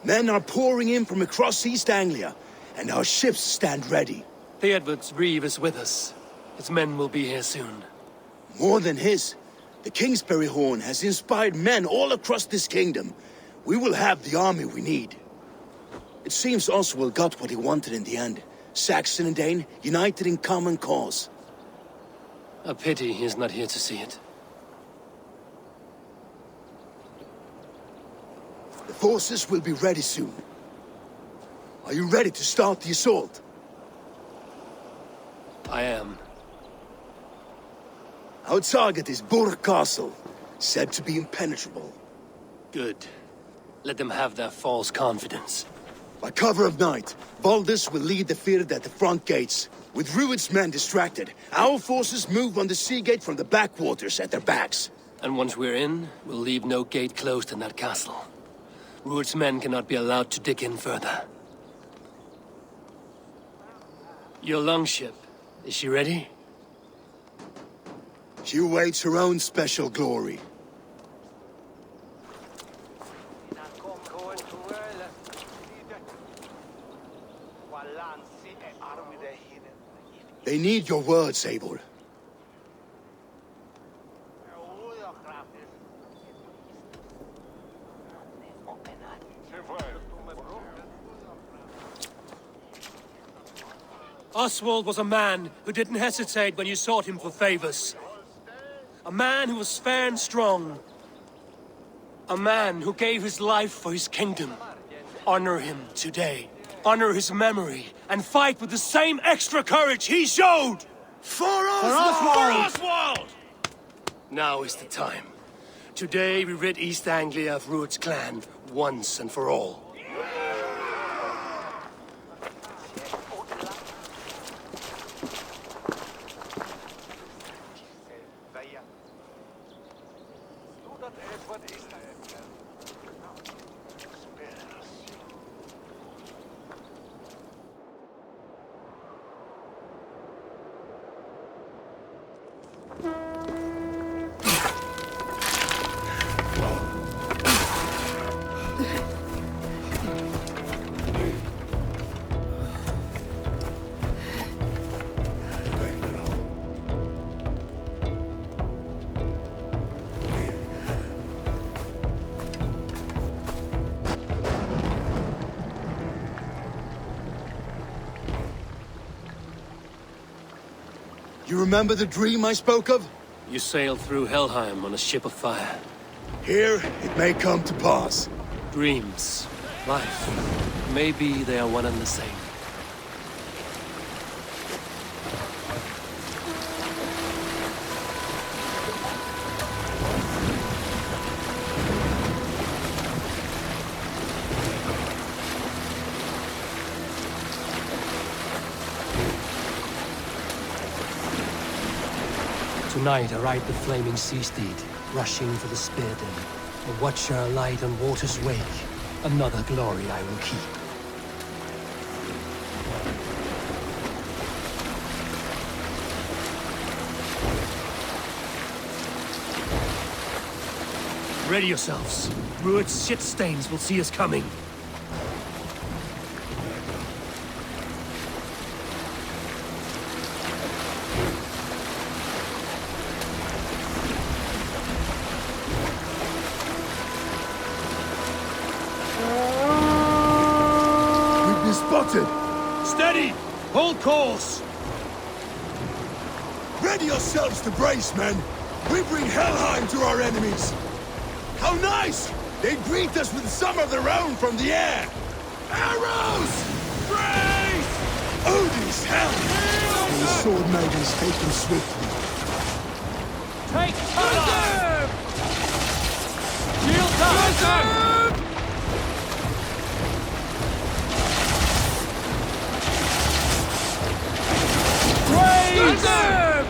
Men are pouring in from across East Anglia, and our ships stand ready. The Edward's Reeve is with us. His men will be here soon. More than his, the Kingsbury Horn has inspired men all across this kingdom. We will have the army we need. It seems Oswald got what he wanted in the end. Saxon and Dane united in common cause. A pity he is not here to see it. The forces will be ready soon. Are you ready to start the assault? I am. Our target is Burg Castle, said to be impenetrable. Good. Let them have their false confidence. By cover of night, Valdis will lead the field at the front gates. With Rued's men distracted, our forces move on the sea gate from the backwaters at their backs. And once we're in, we'll leave no gate closed in that castle. Rued's men cannot be allowed to dig in further. Your longship, is she ready? She awaits her own special glory. They need your words, Eivor. Oswald was a man who didn't hesitate when you sought him for favors. A man who was fair and strong. A man who gave his life for his kingdom. Honor him today. Honor his memory, and fight with the same extra courage he showed! For Oswald! For Oswald! Now is the time. Today we rid East Anglia of Rued's clan, once and for all. You remember the dream I spoke of? You sailed through Helheim on a ship of fire. Here, it may come to pass. Dreams, life, maybe they are one and the same. Tonight I ride the flaming sea steed, rushing for the spear den. A watcher alight on water's wake. Another glory I will keep. Ready yourselves. Rued's shit stains will see us coming. Steady! Hold course! Ready yourselves to brace, men! We bring Helheim to our enemies! How nice! They greet us with some of their own from the air! Arrows! Brace! Odin's help! The sword maidens take them swiftly. Take cover! Shield up!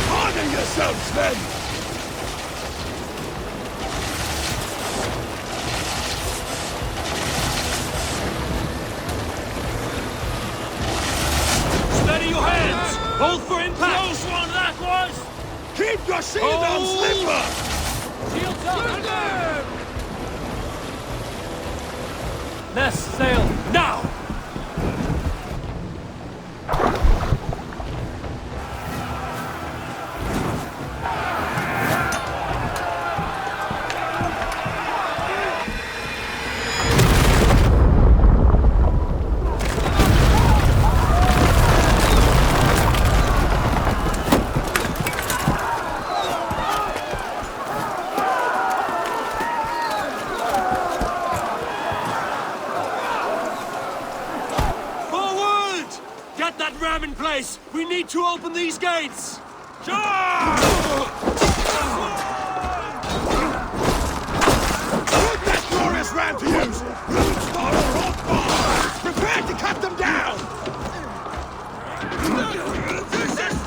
Harden yourselves, men! Steady your hands! Hold for impact! Close one, that was! Keep your shield on, Slipper! Shields up! Let's sail now! In place! We need to open these gates! Put that glorious ram to use! Root spot or fire! Prepare to cut them down! This is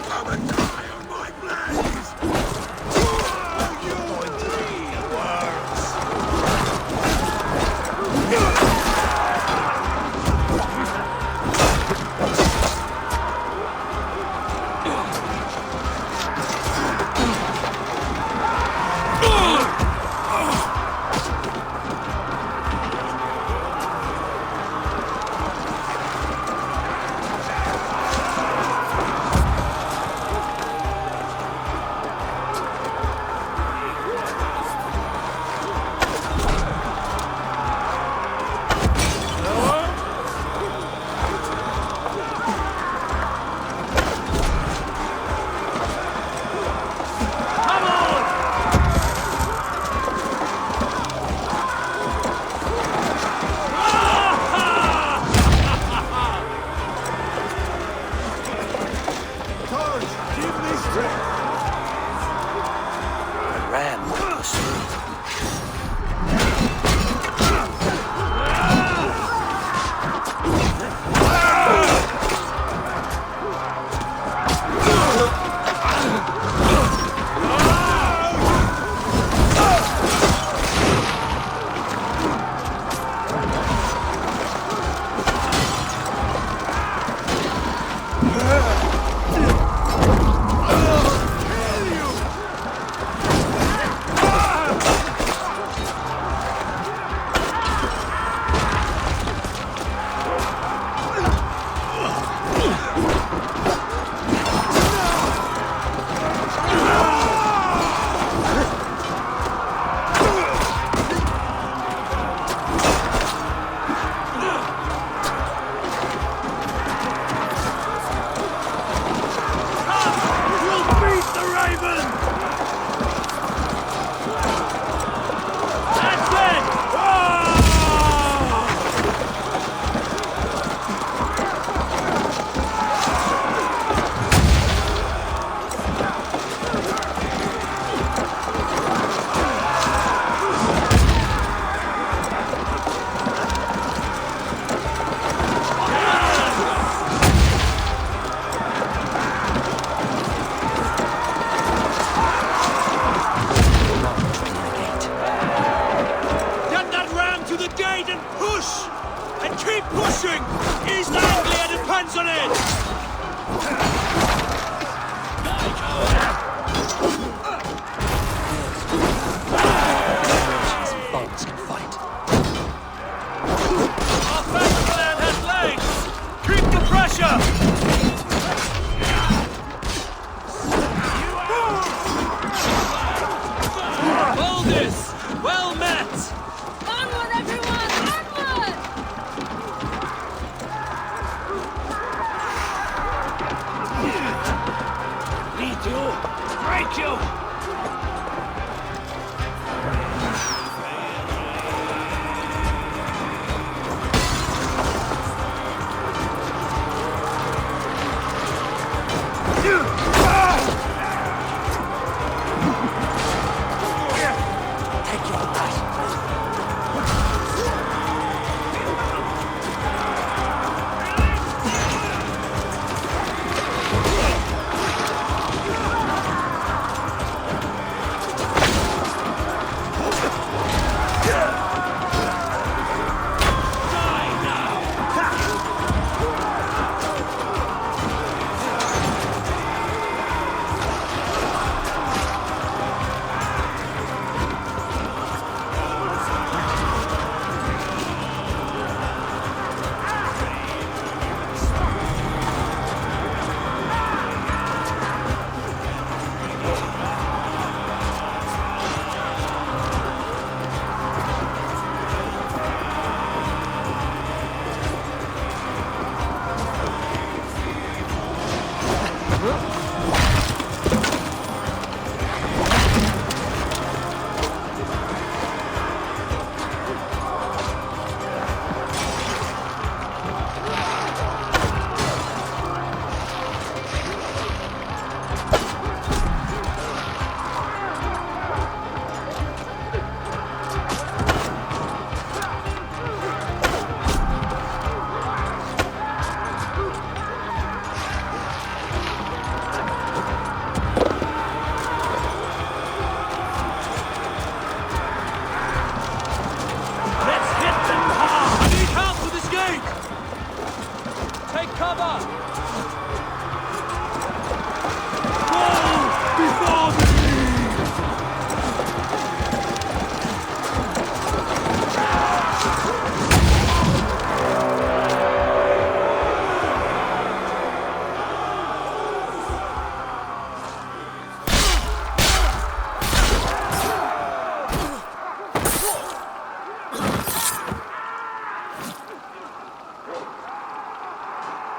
come and die on my blaze! You and three worms!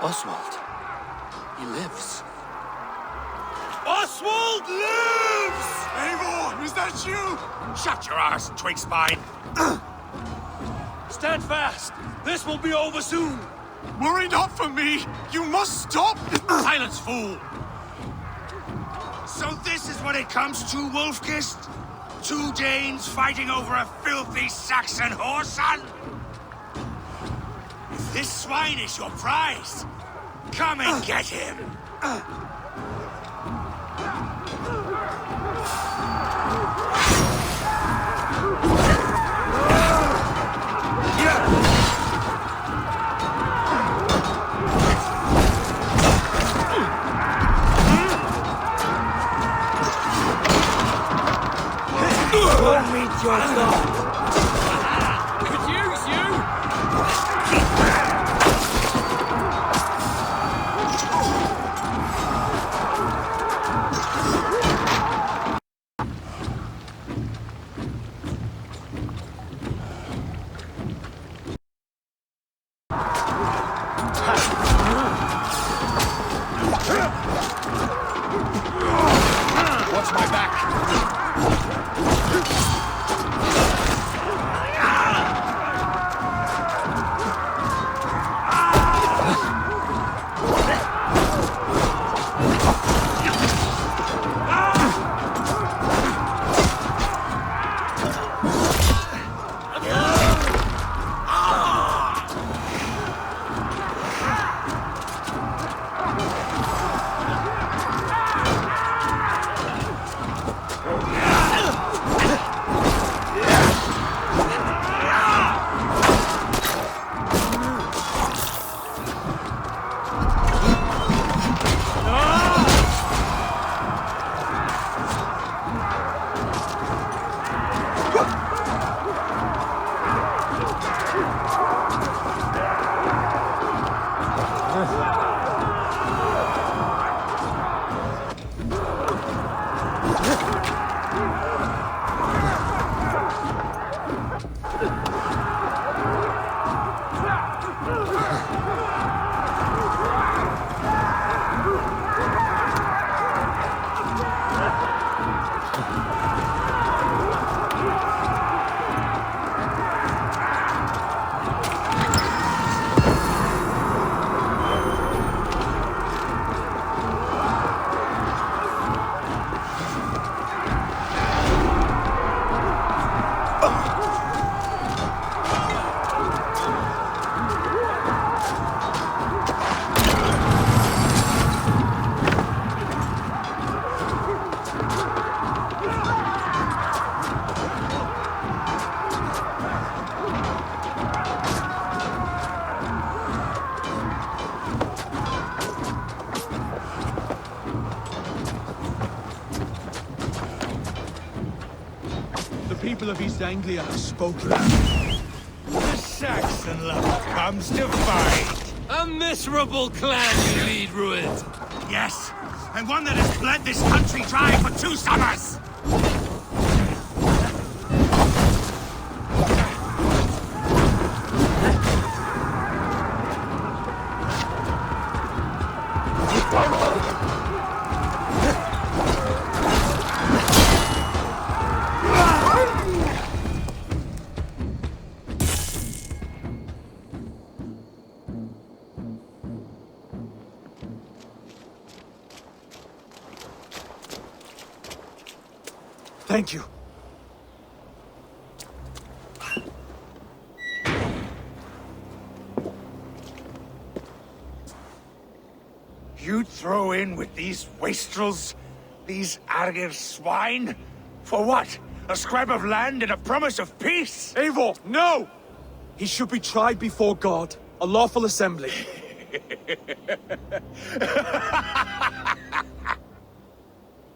Oswald. He lives. Oswald lives! Eivor, is that you? Shut your arse, twig spine! Stand fast! This will be over soon! Worry not for me! You must stop! Silence, fool! So this is what it comes to, Wolfkist? Two Danes fighting over a filthy Saxon whoreson? If this swine is your prize, come and get him! Don't meet your God. Could use you! Watch my back! The people of East Anglia have spoken. The Saxon lover comes to fight! A miserable clan you lead, Ruin. Yes, and one that has bled this country dry for 2 summers! Thank you. You'd throw in with these wastrels? These Argir swine? For what? A scrap of land and a promise of peace? Eivor, no! He should be tried before God, a lawful assembly.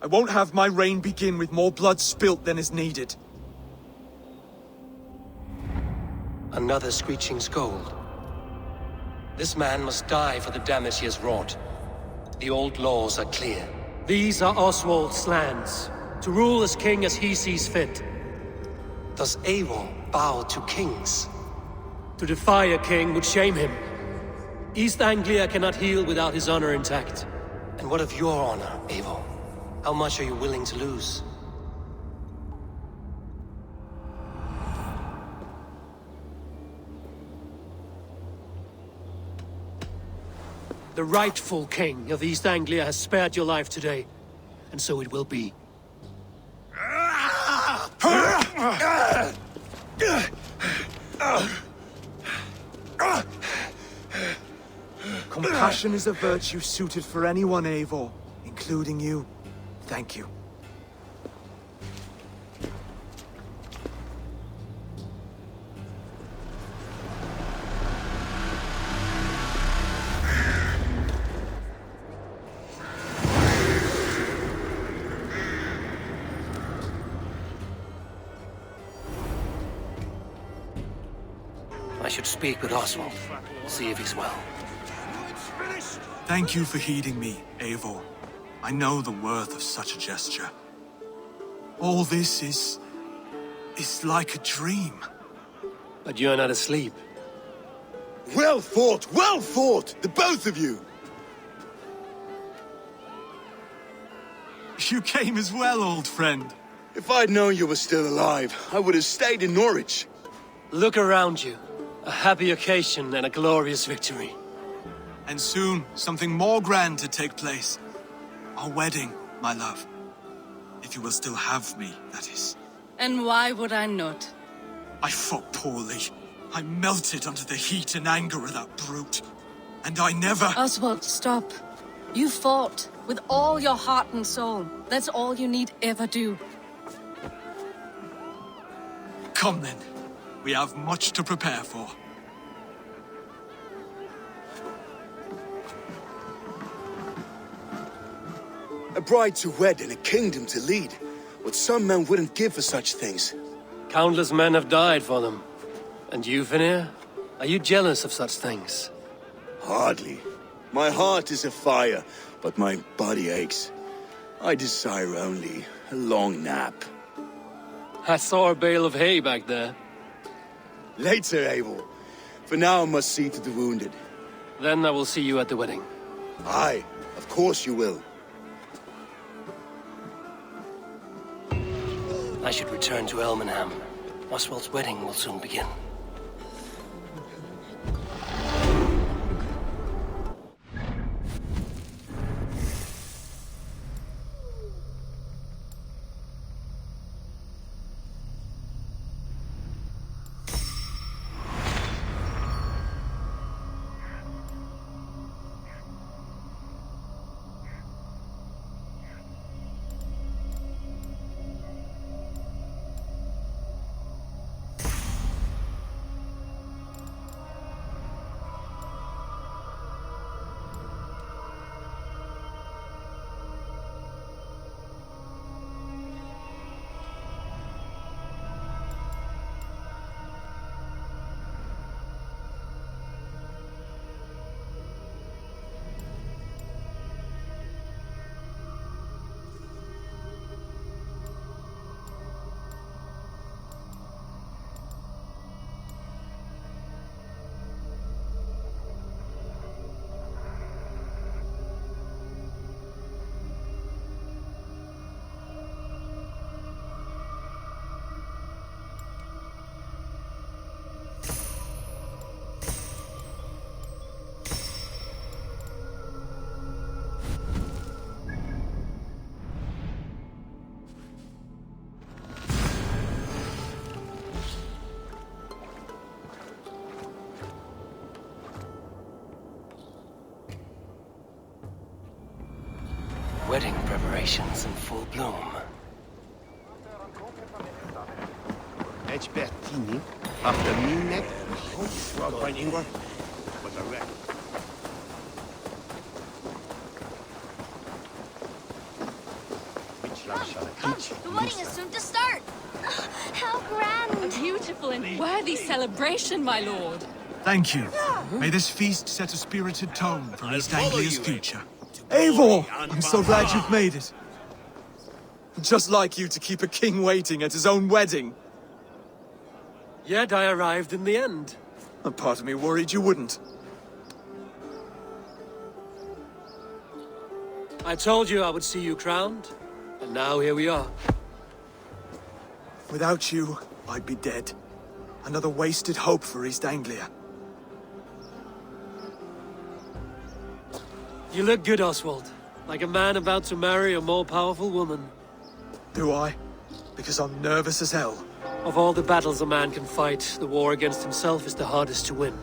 I won't have my reign begin with more blood spilt than is needed. Another screeching scold. This man must die for the damage he has wrought. The old laws are clear. These are Oswald's lands, to rule as king as he sees fit. Does Eivor bow to kings? To defy a king would shame him. East Anglia cannot heal without his honor intact. And what of your honor, Eivor? How much are you willing to lose? The rightful king of East Anglia has spared your life today, and so it will be. Compassion is a virtue suited for anyone, Eivor, including you. Thank you. I should speak with Oswald, see if he's well. Thank you for heeding me, Eivor. I know the worth of such a gesture. All this is like a dream. But you're not asleep. Well fought, the both of you! You came as well, old friend. If I'd known you were still alive, I would have stayed in Norwich. Look around you. A happy occasion and a glorious victory. And soon, something more grand to take place. Our wedding, my love. If you will still have me, that is. And why would I not? I fought poorly. I melted under the heat and anger of that brute. And I never... Oswald, stop. You fought with all your heart and soul. That's all you need ever do. Come then. We have much to prepare for. A bride to wed and a kingdom to lead. What some men wouldn't give for such things. Countless men have died for them. And you, Vanir? Are you jealous of such things? Hardly. My heart is afire, but my body aches. I desire only a long nap. I saw a bale of hay back there. Later, Eivor. For now I must see to the wounded. Then I will see you at the wedding. Aye, of course you will. I should return to Elmenham. Oswald's wedding will soon begin. Wedding preparations in full bloom. Bertini, after me neck, Rob by Ingvar, was a wreck. Which love shall I teach? The wedding is soon to start! How grand! A beautiful and worthy celebration, my lord. Thank you. May this feast set a spirited tone for East Anglia's future. Eivor! I'm so glad you've made it. Just like you to keep a king waiting at his own wedding. Yet I arrived in the end. A part of me worried you wouldn't. I told you I would see you crowned, and now here we are. Without you, I'd be dead. Another wasted hope for East Anglia. You look good, Oswald. Like a man about to marry a more powerful woman. Do I? Because I'm nervous as hell. Of all the battles a man can fight, the war against himself is the hardest to win.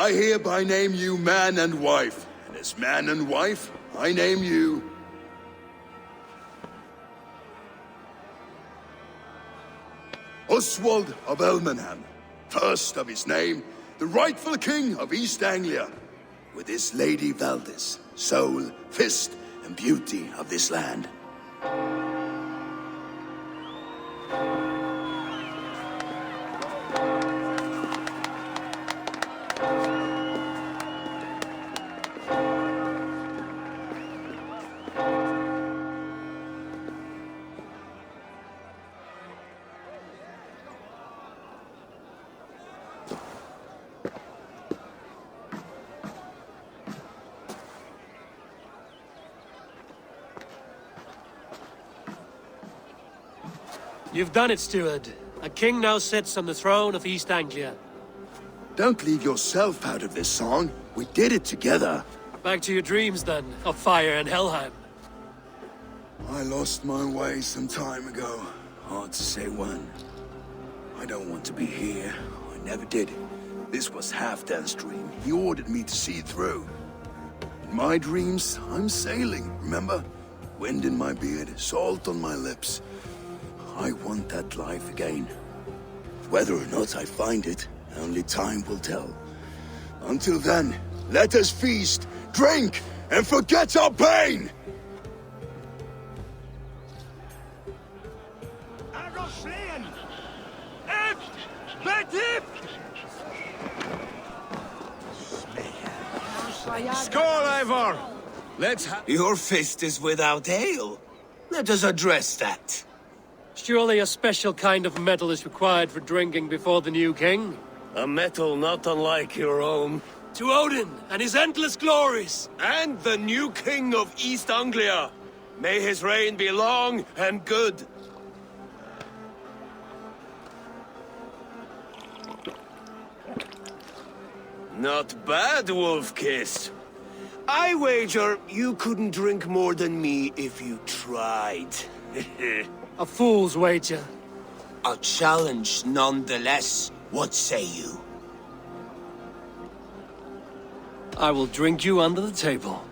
I hereby name you man and wife, and as man and wife, I name you... Oswald of Elmenham, first of his name, the rightful king of East Anglia, with his lady Valdis, soul, fist, and beauty of this land. You've done it, steward. A king now sits on the throne of East Anglia. Don't leave yourself out of this song. We did it together. Back to your dreams, then, of fire and Helheim. I lost my way some time ago. Hard to say when. I don't want to be here. I never did. This was Halfdan's dream. He ordered me to see through. In my dreams, I'm sailing, remember? Wind in my beard, salt on my lips. I want that life again. Whether or not I find it, only time will tell. Until then, let us feast, drink, and forget our pain! Skål, Eivor! Let's have... Your fist is without ale. Let us address that. Surely a special kind of metal is required for drinking before the new king? A metal not unlike your own. To Odin and his endless glories! And the new king of East Anglia. May his reign be long and good. Not bad, Wolf-Kissed. I wager you couldn't drink more than me if you tried. A fool's wager. A challenge nonetheless. What say you? I will drink you under the table.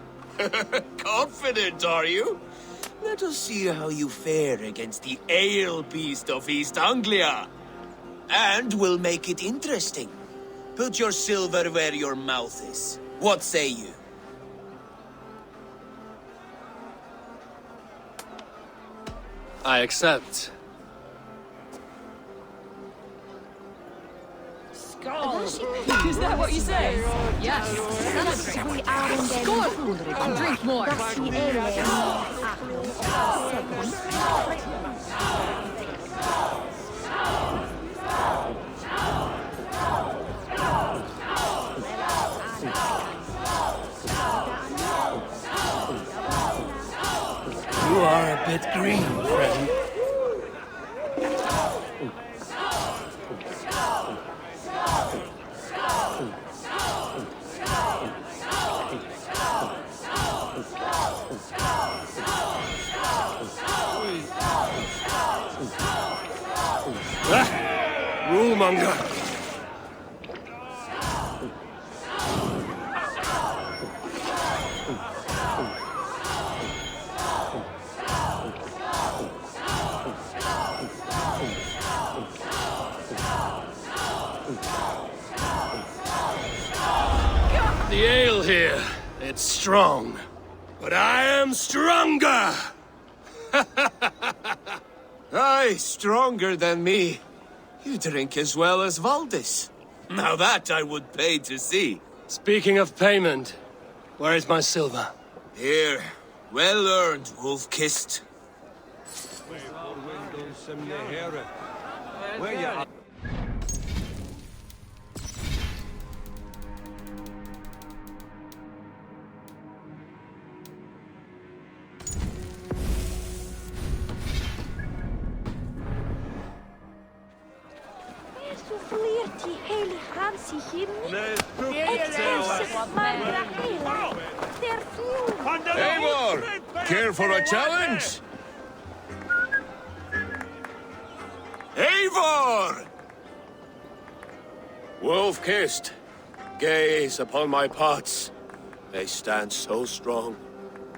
Confident, are you? Let us see how you fare against the ale beast of East Anglia. And we'll make it interesting. Put your silver where your mouth is. What say you? I accept. Is that what you say? Yes. Skål! And drink more. You are a bit green, friend. Rulemonger! The ale here, it's strong. But I am stronger! Aye, stronger than me. You drink as well as Valdis. Now that I would pay to see. Speaking of payment, where is my silver? Here, well earned, Wolf-Kissed. Eivor, care for a challenge? Eivor! Wolf-Kissed, gaze upon my pots. They stand so strong.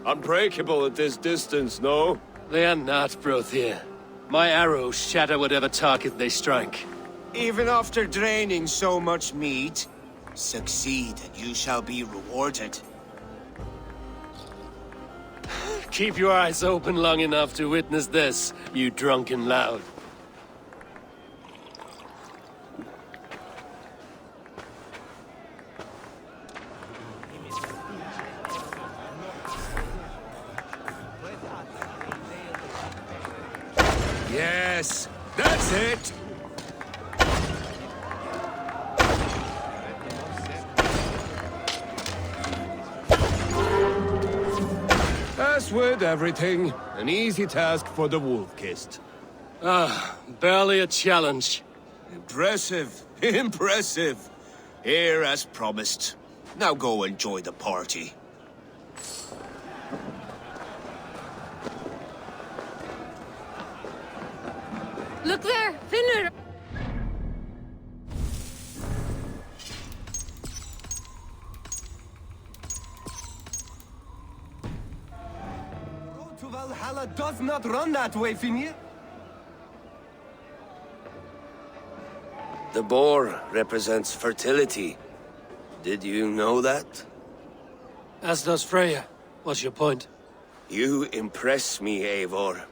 Unbreakable at this distance, no? They are not, Brothir. My arrows shatter whatever target they strike. Even after draining so much meat, succeed and you shall be rewarded. Keep your eyes open long enough to witness this, you drunken lout. Yes, that's it! As with everything, an easy task for the Wolf-Kissed. Barely a challenge. Impressive, impressive. Here as promised. Now go enjoy the party. Look there, Finner! Road to Valhalla does not run that way, Finir. The boar represents fertility. Did you know that? As does Freya. What's your point? You impress me, Eivor.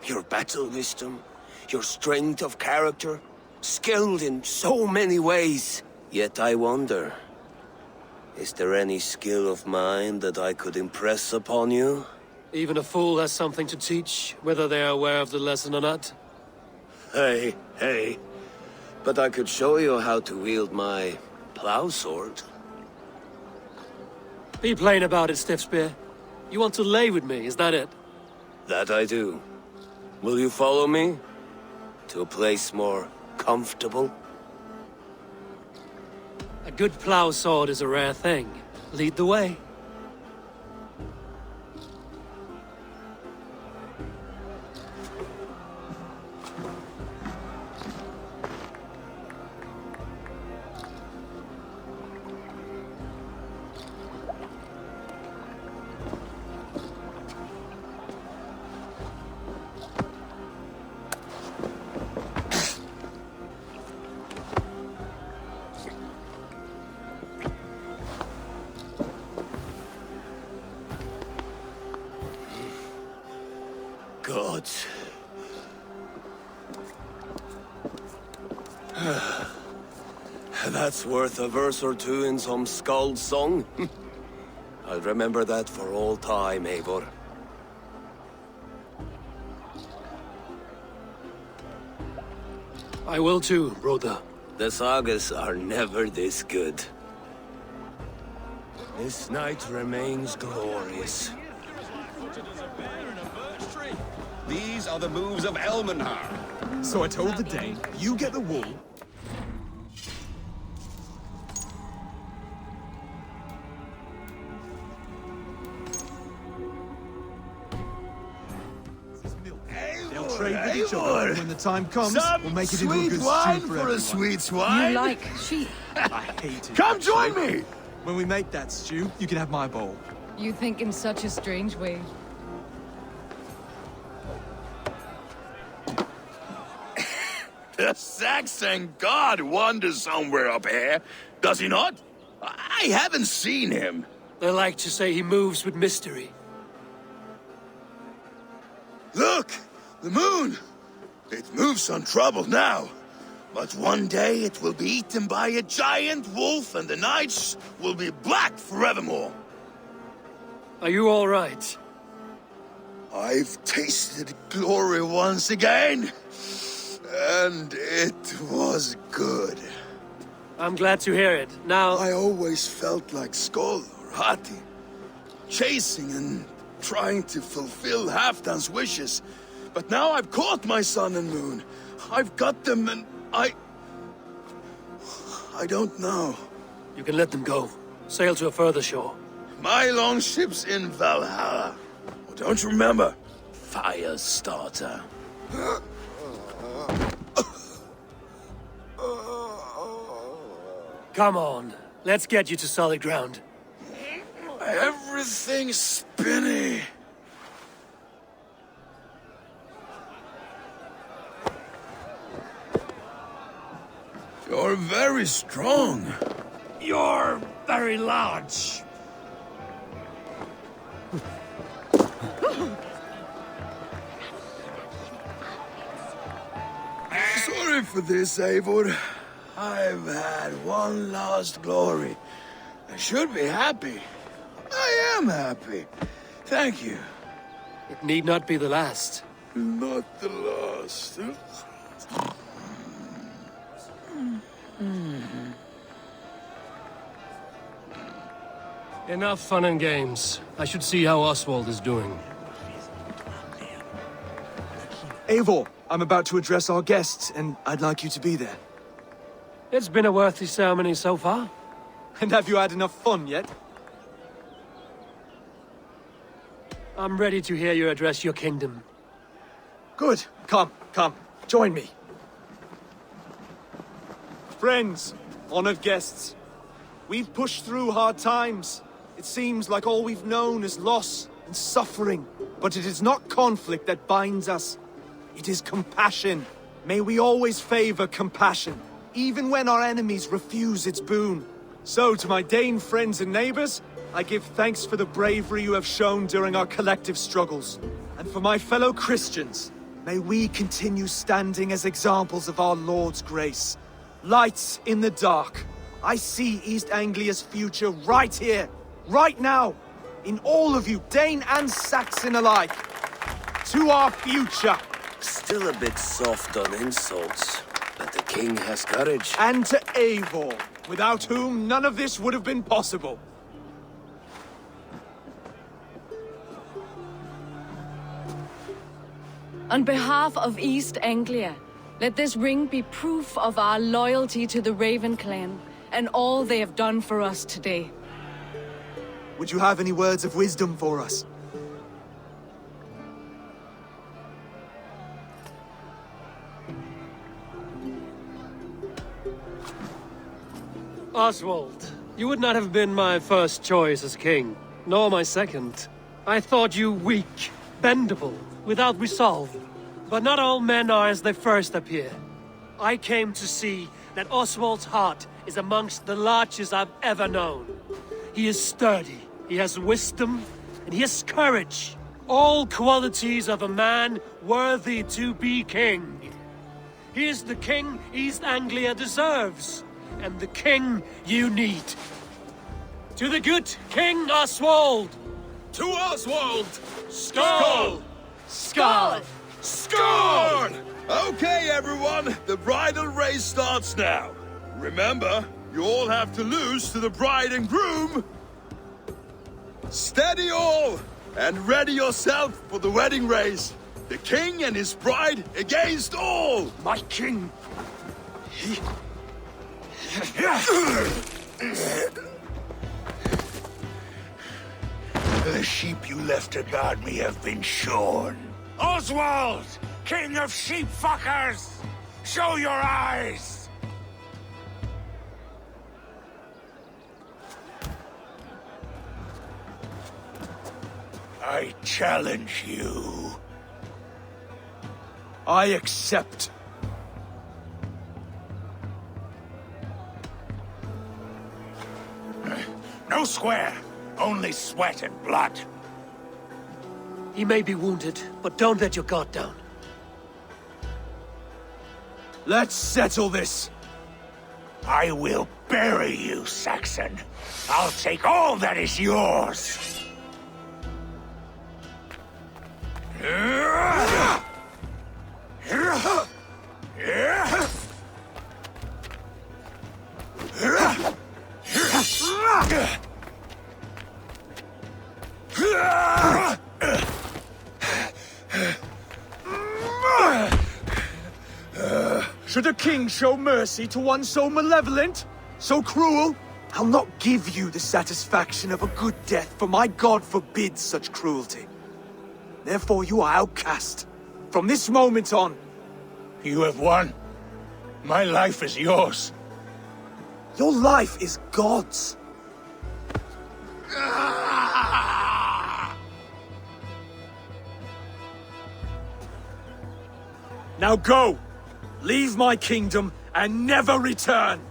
Your battle wisdom, your strength of character, skilled in so many ways. Yet I wonder, is there any skill of mine that I could impress upon you? Even a fool has something to teach, whether they are aware of the lesson or not. Hey. But I could show you how to wield my plow sword. Be plain about it, Stiffspear. You want to lay with me, is that it? That I do. Will you follow me? To a place more comfortable? A good plough sword is a rare thing. Lead the way. God. That's worth a verse or two in some skald's song. I'll remember that for all time, Eivor. I will too, brother. The sagas are never this good. This night remains glorious. These are the moves of Elmenhar. So I told the Dane, you get the wool. They'll trade with each other, and when the time comes, we'll make it into a good wine stew for for everyone. a sweet swine. You like sheep. I hate it. Come join me. When we make that stew, you can have my bowl. You think in such a strange way. The Saxon god wanders somewhere up here, does he not? I haven't seen him. They like to say he moves with mystery. Look, the moon. It moves untroubled now. But one day it will be eaten by a giant wolf and the nights will be black forevermore. Are you all right? I've tasted glory once again. And it was good. I'm glad to hear it. Now... I always felt like Skoll or Hati, chasing and trying to fulfill Halfdan's wishes. But now I've caught my sun and moon. I've got them and I don't know. You can let them go. Sail to a further shore. My longship's in Valhalla. Oh, don't you remember? Fire starter. Come on. Let's get you to solid ground. Everything's spinny. You're very strong. You're very large. Sorry for this, Eivor. I've had one last glory. I should be happy. I am happy. Thank you. It need not be the last. Not the last. Enough fun and games. I should see how Oswald is doing. Eivor, I'm about to address our guests, and I'd like you to be there. It's been a worthy ceremony so far. And have you had enough fun yet? I'm ready to hear you address your kingdom. Good. Come, join me. Friends, honored guests, we've pushed through hard times. It seems like all we've known is loss and suffering. But it is not conflict that binds us. It is compassion. May we always favor compassion, even when our enemies refuse its boon. So, to my Dane friends and neighbors, I give thanks for the bravery you have shown during our collective struggles. And for my fellow Christians, may we continue standing as examples of our Lord's grace. Lights in the dark. I see East Anglia's future right here, right now, in all of you, Dane and Saxon alike. To our future. Still a bit soft on insults, but the king has courage. And to Eivor, without whom none of this would have been possible. On behalf of East Anglia, let this ring be proof of our loyalty to the Raven clan and all they have done for us today. Would you have any words of wisdom for us? Oswald, you would not have been my first choice as king, nor my second. I thought you weak, bendable, without resolve. But not all men are as they first appear. I came to see that Oswald's heart is amongst the largest I've ever known. He is sturdy, he has wisdom, and he has courage. All qualities of a man worthy to be king. He is the king East Anglia deserves, and the king you need. To the good King Oswald! To Oswald! Skull! Skull! Scorn! Okay, everyone, the bridal race starts now. Remember, you all have to lose to the bride and groom. Steady all, and ready yourself for the wedding race. The king and his bride against all. My king! The sheep you left to guard me have been shorn. Oswald! King of sheep fuckers! Show your eyes! I challenge you. I accept. No square, only sweat and blood. He may be wounded, but don't let your guard down. Let's settle this. I will bury you, Saxon. I'll take all that is yours. Should a king show mercy to one so malevolent? So cruel? I'll not give you the satisfaction of a good death, for my god forbids such cruelty. Therefore you are outcast. From this moment on. You have won. My life is yours. Your life is God's. Now go! Leave my kingdom and never return!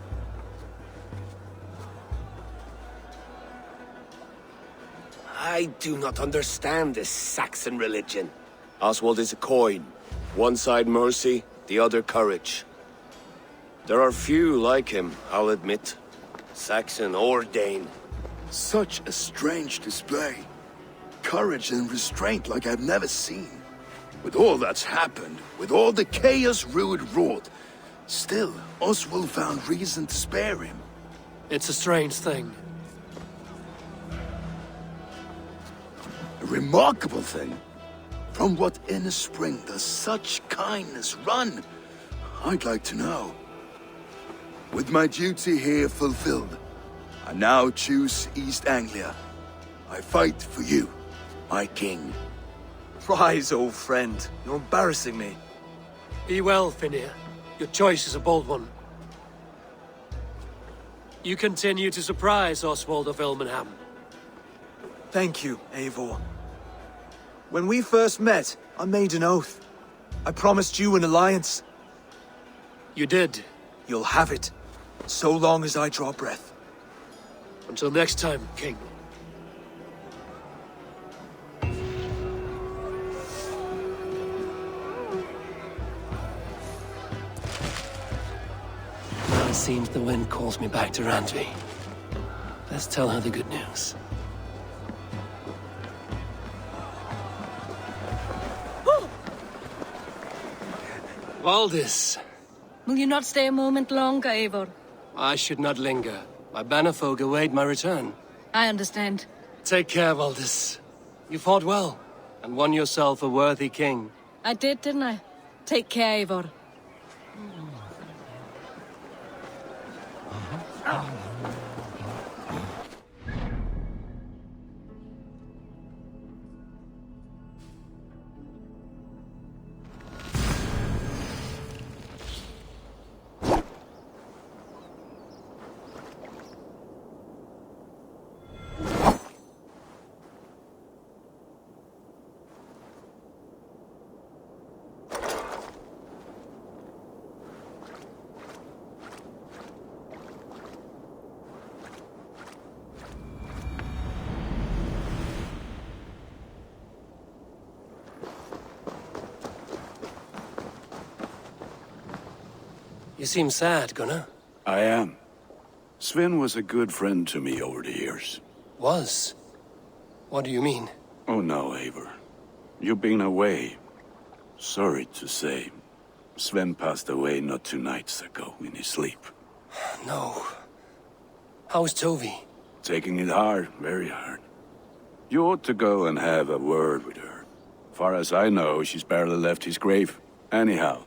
I do not understand this Saxon religion. Oswald is a coin. One side mercy, the other courage. There are few like him, I'll admit. Saxon or Dane. Such a strange display. Courage and restraint like I've never seen. With all that's happened, with all the chaos Rued wrought, still, Oswald found reason to spare him. It's a strange thing. A remarkable thing. From what inner spring does such kindness run? I'd like to know. With my duty here fulfilled, I now choose East Anglia. I fight for you, my king. Rise, old friend. You're embarrassing me. Be well, Finir. Your choice is a bold one. You continue to surprise Oswald of Ilmenham. Thank you, Eivor. When we first met, I made an oath. I promised you an alliance. You did. You'll have it, so long as I draw breath. Until next time, King. Now it seems the wind calls me back to Randvi. Let's tell her the good news. Valdis, Will you not stay a moment longer, Eivor? I should not linger. My bannerfolk await my return. I understand. Take care, Valdis. You fought well, and won yourself a worthy king. I did, didn't I? Take care, Eivor. You seem sad, Gunnar. I am. Sven was a good friend to me over the years. Was? What do you mean? Oh no, Eivor. You've been away. Sorry to say. Sven passed away not 2 nights ago in his sleep. No. How's Tovi? Taking it hard, very hard. You ought to go and have a word with her. Far as I know, she's barely left his grave. Anyhow,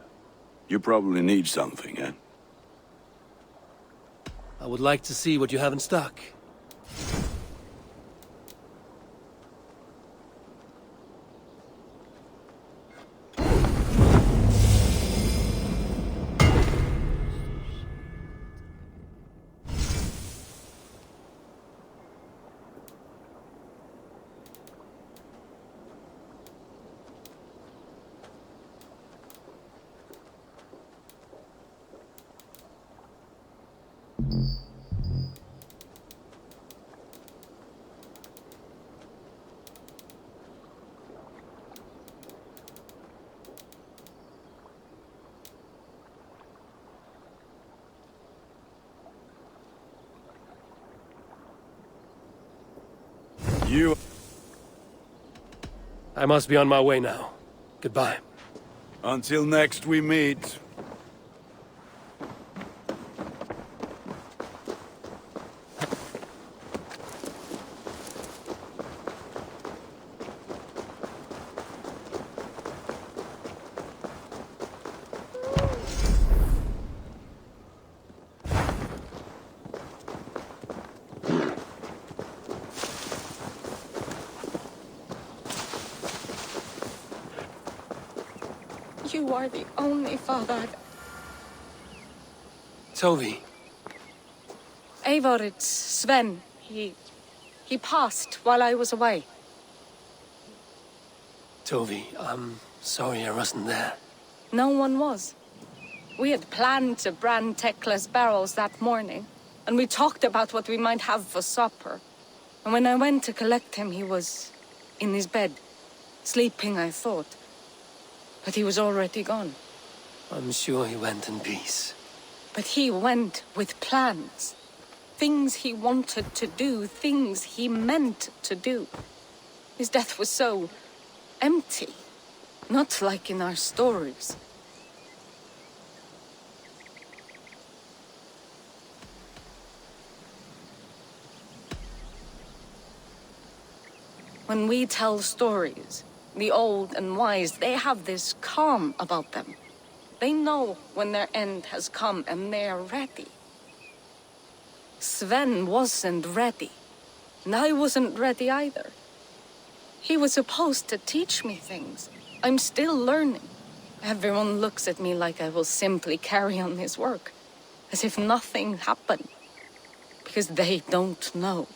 you probably need something, eh? I would like to see what you have in stock. I must be on my way now. Goodbye. Until next we meet. You are the only father. Tovi. Eivor, it's Sven. He passed while I was away. Tovi, I'm sorry I wasn't there. No one was. We had planned to brand Tekla's barrels that morning, and we talked about what we might have for supper. And when I went to collect him, he was in his bed, sleeping, I thought. But he was already gone. I'm sure he went in peace. But he went with plans. Things he wanted to do, things he meant to do. His death was so empty. Not like in our stories. When we tell stories, the old and wise, they have this calm about them. They know when their end has come and they are ready. Sven wasn't ready, and I wasn't ready either. He was supposed to teach me things. I'm still learning. Everyone looks at me like I will simply carry on his work, as if nothing happened. Because they don't know.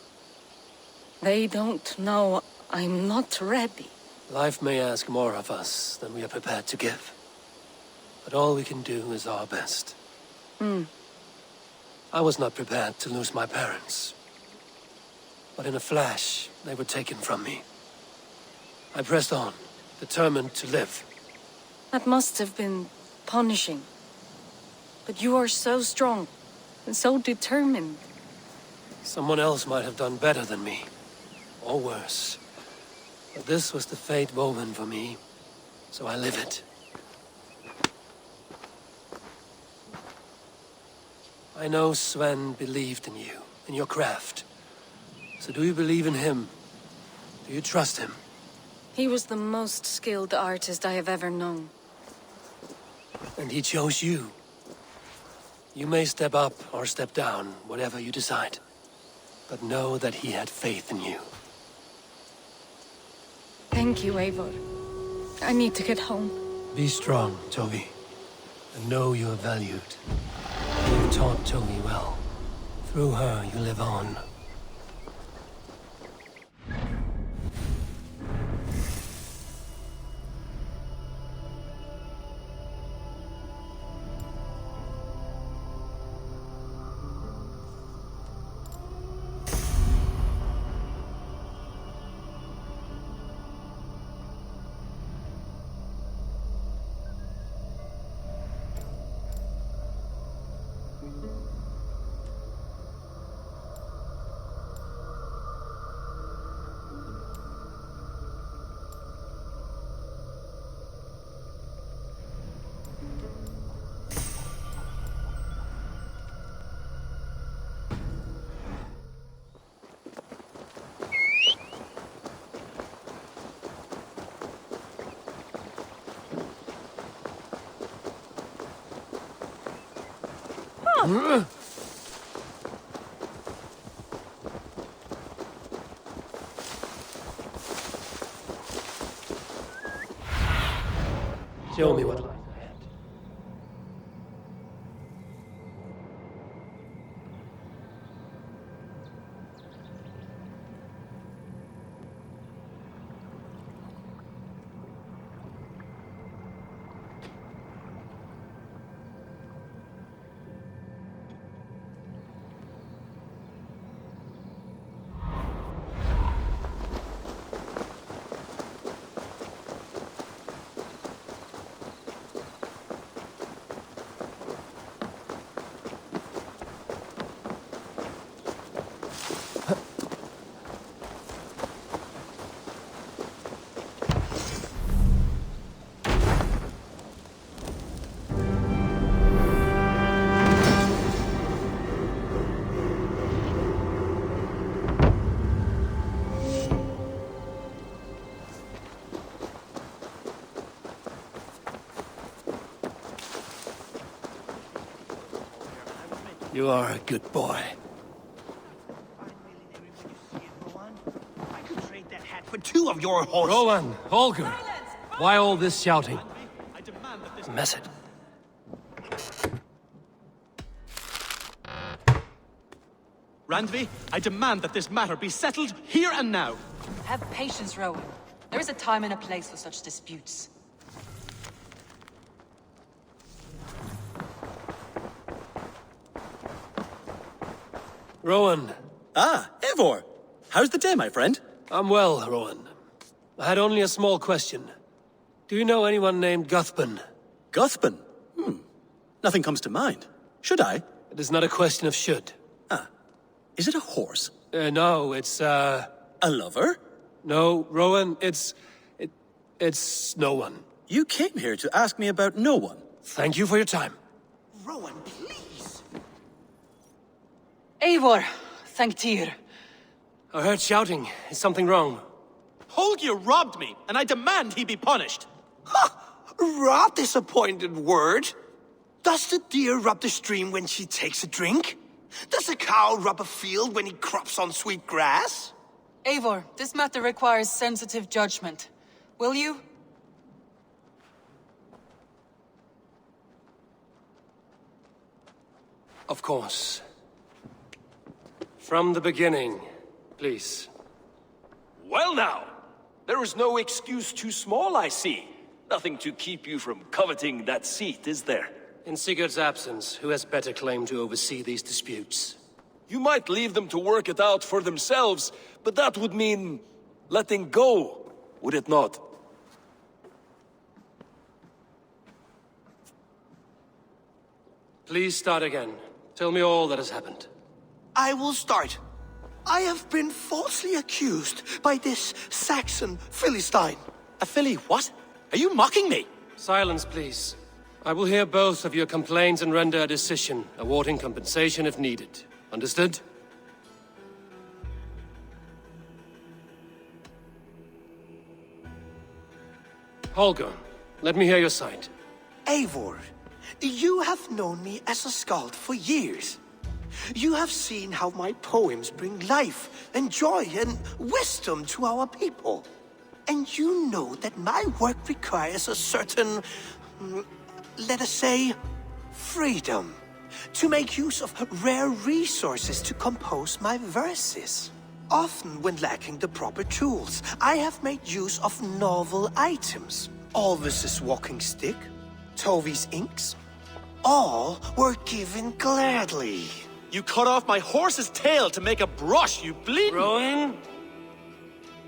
They don't know I'm not ready. Life may ask more of us than we are prepared to give. But all we can do is our best. I was not prepared to lose my parents. But in a flash, they were taken from me. I pressed on, determined to live. That must have been punishing. But you are so strong and so determined. Someone else might have done better than me, or worse. But this was the fate woven for me, so I live it. I know Sven believed in you, in your craft. So do you believe in him? Do you trust him? He was the most skilled artist I have ever known. And he chose you. You may step up or step down, whatever you decide. But know that he had faith in you. Thank you, Eivor. I need to get home. Be strong, Toby. And know you are valued. You've taught Toby well. Through her, you live on. Show me what lies ahead. You are a good boy. I could trade that hat for 2 of your horses. Rowan, Holger, why all this shouting? I demand that this... Mess it. Randvi, I demand that this matter be settled here and now. Have patience, Rowan. There is a time and a place for such disputes. Rowan. Ah, Eivor! How's the day, my friend? I'm well, Rowan. I had only a small question. Do you know anyone named Guthban? Guthban? Nothing comes to mind. Should I? It is not a question of should. Ah. Is it a horse? No, it's, A lover? No, Rowan, it's no one. You came here to ask me about no one. Thank you for your time. Rowan, please. Eivor, thank Tyr. I heard shouting. Is something wrong? Holger robbed me, and I demand he be punished. Rot disappointed word. Does the deer rub the stream when she takes a drink? Does a cow rub a field when he crops on sweet grass? Eivor, this matter requires sensitive judgment. Will you? Of course. From the beginning, please. Well now, there is no excuse too small, I see. Nothing to keep you from coveting that seat, is there? In Sigurd's absence, who has better claim to oversee these disputes? You might leave them to work it out for themselves, but that would mean letting go, would it not? Please start again. Tell me all that has happened. I will start. I have been falsely accused by this Saxon Philistine. A filly what? Are you mocking me? Silence, please. I will hear both of your complaints and render a decision, awarding compensation if needed. Understood? Holger, let me hear your side. Eivor, you have known me as a skald for years. You have seen how my poems bring life and joy and wisdom to our people. And you know that my work requires a certain, let us say, freedom, to make use of rare resources to compose my verses. Often when lacking the proper tools, I have made use of novel items. Alvis's walking stick, Tovi's inks, all were given gladly. You cut off my horse's tail to make a brush, you bleeding... Rowan?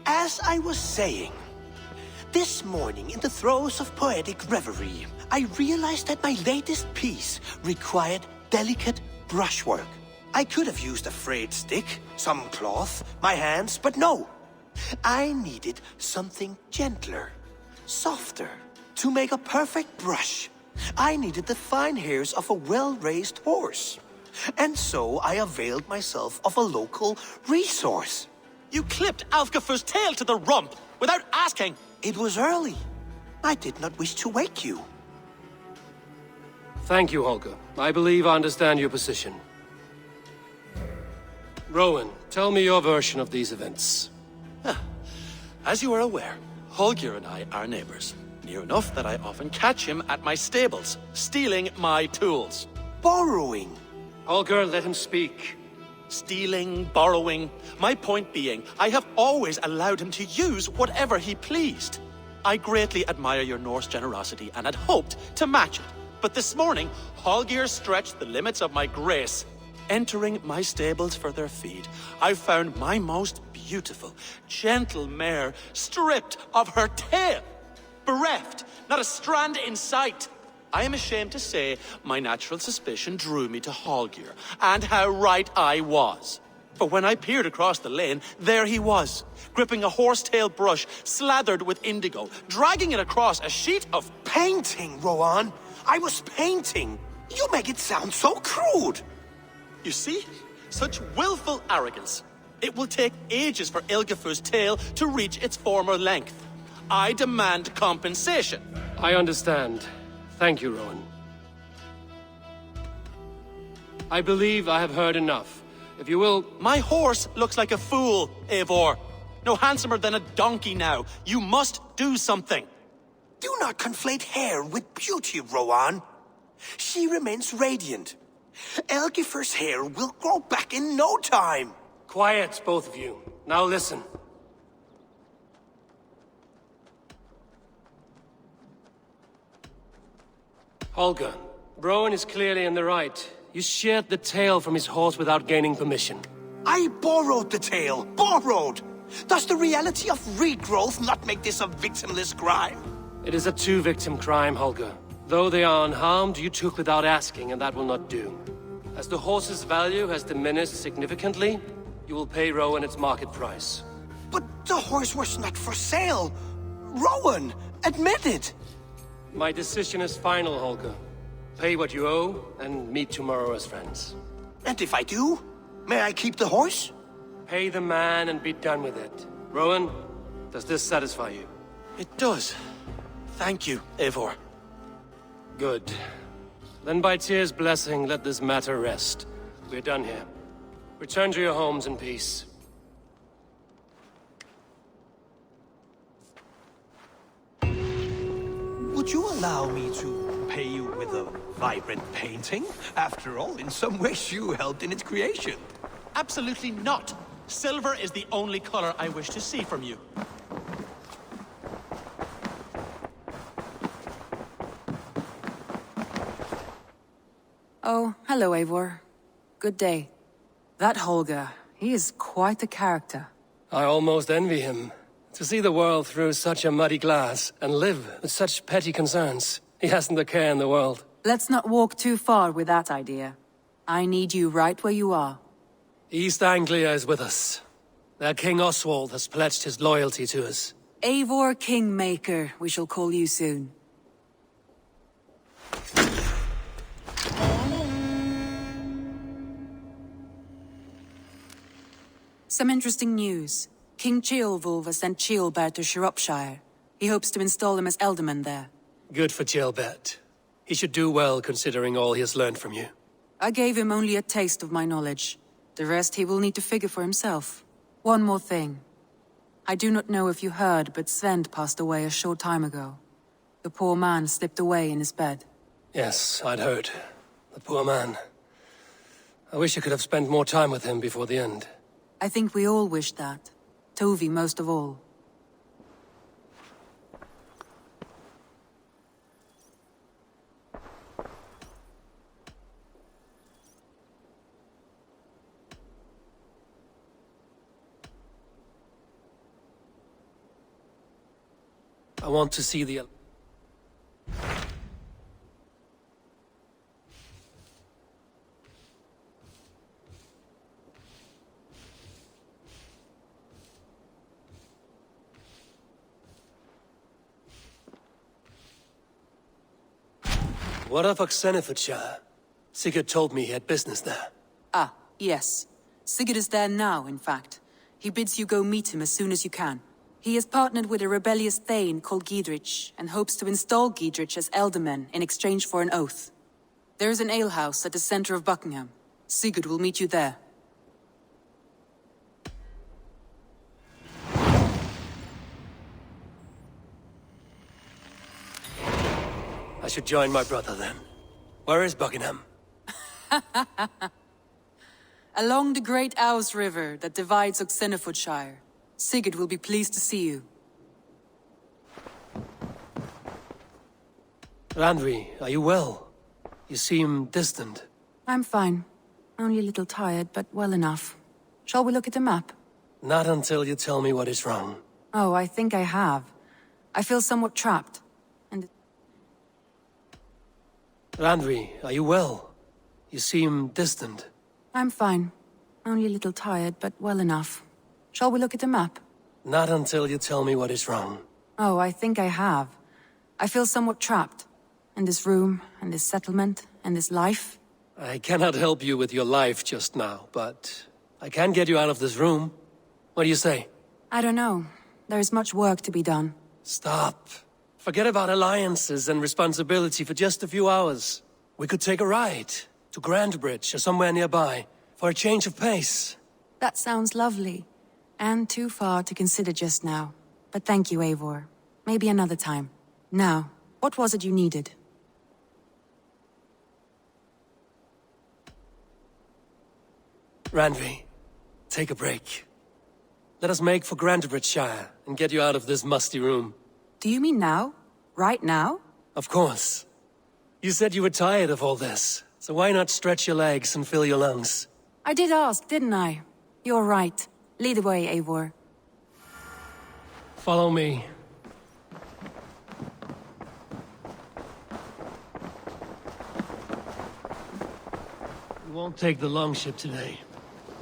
As I was saying, this morning in the throes of poetic reverie, I realized that my latest piece required delicate brushwork. I could have used a frayed stick, some cloth, my hands, but no. I needed something gentler, softer. To make a perfect brush, I needed the fine hairs of a well-raised horse. And so I availed myself of a local resource. You clipped Alfgafu's tail to the rump without asking. It was early. I did not wish to wake you. Thank you, Holger. I believe I understand your position. Rowan, tell me your version of these events. As you are aware, Holger and I are neighbors. Near enough that I often catch him at my stables, stealing my tools. Borrowing. Holger, let him speak. Stealing, borrowing. My point being, I have always allowed him to use whatever he pleased. I greatly admire your Norse generosity and had hoped to match it. But this morning, Holger stretched the limits of my grace. Entering my stables for their feed, I found my most beautiful, gentle mare stripped of her tail. Bereft, not a strand in sight. I am ashamed to say my natural suspicion drew me to Holger, and how right I was. For when I peered across the lane, there he was, gripping a horsetail brush slathered with indigo, dragging it across a sheet of... Painting, Rowan. I was painting. You make it sound so crude. You see? Such willful arrogance. It will take ages for Ilgifu's tail to reach its former length. I demand compensation. I understand. Thank you, Rowan. I believe I have heard enough. If you will... My horse looks like a fool, Eivor. No handsomer than a donkey now. You must do something. Do not conflate hair with beauty, Rowan. She remains radiant. Elgifer's hair will grow back in no time. Quiet, both of you. Now listen. Holger, Rowan is clearly in the right. You sheared the tail from his horse without gaining permission. I borrowed the tail. Borrowed! Does the reality of regrowth not make this a victimless crime? It is a two-victim crime, Holger. Though they are unharmed, you took without asking, and that will not do. As the horse's value has diminished significantly, you will pay Rowan its market price. But the horse was not for sale. Rowan, admit it. My decision is final, Holger. Pay what you owe, and meet tomorrow as friends. And if I do, may I keep the horse? Pay the man and be done with it. Rowan, does this satisfy you? It does. Thank you, Eivor. Good. Then by Tyr's blessing, let this matter rest. We're done here. Return to your homes in peace. Would you allow me to pay you with a vibrant painting? After all, in some ways you helped in its creation. Absolutely not. Silver is the only color I wish to see from you. Oh, hello, Eivor. Good day. That Holger, he is quite a character. I almost envy him. To see the world through such a muddy glass, and live with such petty concerns. He hasn't a care in the world. Let's not walk too far with that idea. I need you right where you are. East Anglia is with us. Their King Oswald has pledged his loyalty to us. Eivor Kingmaker, we shall call you soon. Some interesting news. King Ceolwulf has sent Ceolbert to Shropshire. He hopes to install him as Elderman there. Good for Gilbert. He should do well considering all he has learned from you. I gave him only a taste of my knowledge. The rest he will need to figure for himself. One more thing. I do not know if you heard, but Svend passed away a short time ago. The poor man slipped away in his bed. Yes, I'd heard. The poor man. I wish I could have spent more time with him before the end. I think we all wish that. Tovi most of all. I want to see the... What of Grantebridgeshire? Sigurd told me he had business there. Ah, yes. Sigurd is there now, in fact. He bids you go meet him as soon as you can. He has partnered with a rebellious Thane called Giedrich, and hopes to install Giedrich as Elderman in exchange for an oath. There is an alehouse at the center of Buckingham. Sigurd will meet you there. I should join my brother then. Where is Buckingham? Along the great Ouse River that divides Grantebridgeshire. Sigurd will be pleased to see you. Randvi, are you well? You seem distant. I'm fine. Only a little tired, but well enough. Shall we look at the map? Not until you tell me what is wrong. Oh, I think I have. I feel somewhat trapped. And... Randvi, are you well? You seem distant. I'm fine. Only a little tired, but well enough. Shall we look at the map? Not until you tell me what is wrong. Oh, I think I have. I feel somewhat trapped. In this room, and this settlement, and this life. I cannot help you with your life just now, but I can get you out of this room. What do you say? I don't know. There is much work to be done. Stop. Forget about alliances and responsibility for just a few hours. We could take a ride to Grantebridge or somewhere nearby for a change of pace. That sounds lovely. And too far to consider just now. But thank you, Eivor. Maybe another time. Now, what was it you needed? Randvi, take a break. Let us make for Grantebridgeshire and get you out of this musty room. Do you mean now? Right now? Of course. You said you were tired of all this, so why not stretch your legs and fill your lungs? I did ask, didn't I? You're right. Lead the way, Eivor. Follow me. We won't take the longship today.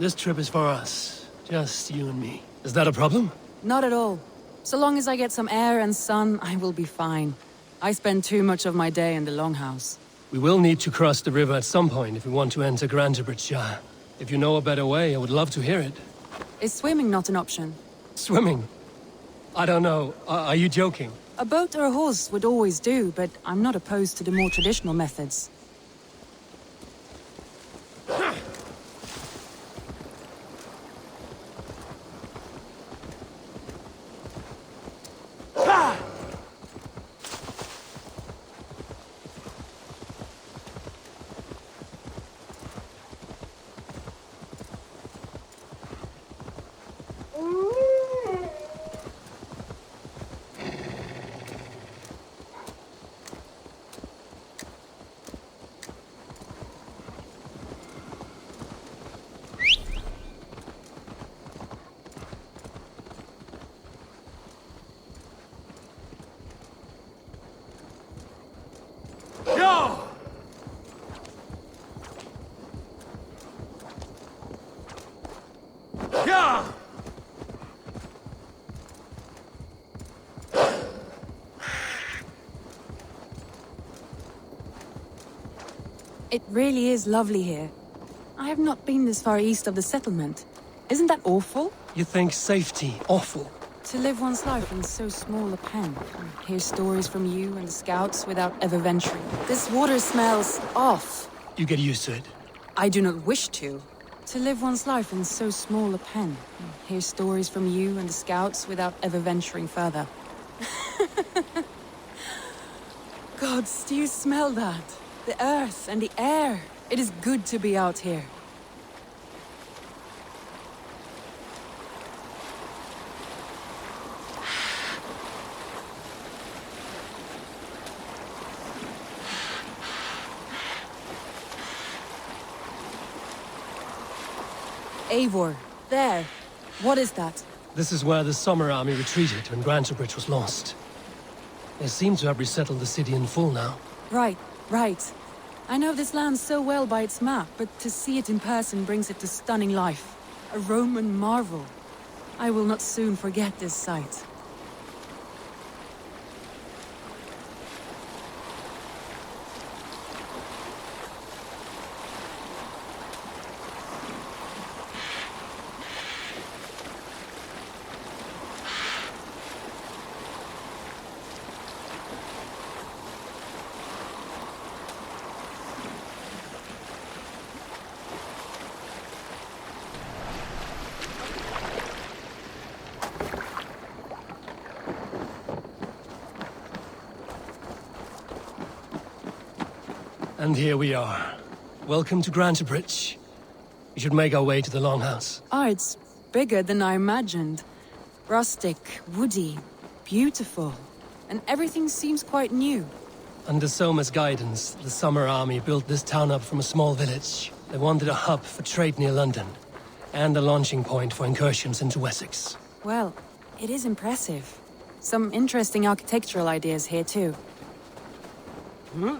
This trip is for us. Just you and me. Is that a problem? Not at all. So long as I get some air and sun, I will be fine. I spend too much of my day in the longhouse. We will need to cross the river at some point if we want to enter Grantebridgeshire. If you know a better way, I would love to hear it. Is swimming not an option? Swimming? I don't know. Are you joking? A boat or a horse would always do, but I'm not opposed to the more traditional methods. It really is lovely here. I have not been this far east of the settlement. Isn't that awful? You think safety awful? To live one's life in so small a pen, and hear stories from you and the scouts without ever venturing. This water smells off. You get used to it. I do not wish to. To live one's life in so small a pen, and hear stories from you and the scouts without ever venturing further. Gods, do you smell that? The earth and the air. It is good to be out here. Eivor, there. What is that? This is where the Summer Army retreated when Grantebridge was lost. They seem to have resettled the city in full now. Right. I know this land so well by its map, but to see it in person brings it to stunning life. A Roman marvel. I will not soon forget this sight. And here we are. Welcome to Grantebridge. We should make our way to the Longhouse. Ah, it's bigger than I imagined. Rustic, woody, beautiful. And everything seems quite new. Under Soma's guidance, the Summer Army built this town up from a small village. They wanted a hub for trade near London, and a launching point for incursions into Wessex. Well, it is impressive. Some interesting architectural ideas here too. Hmm?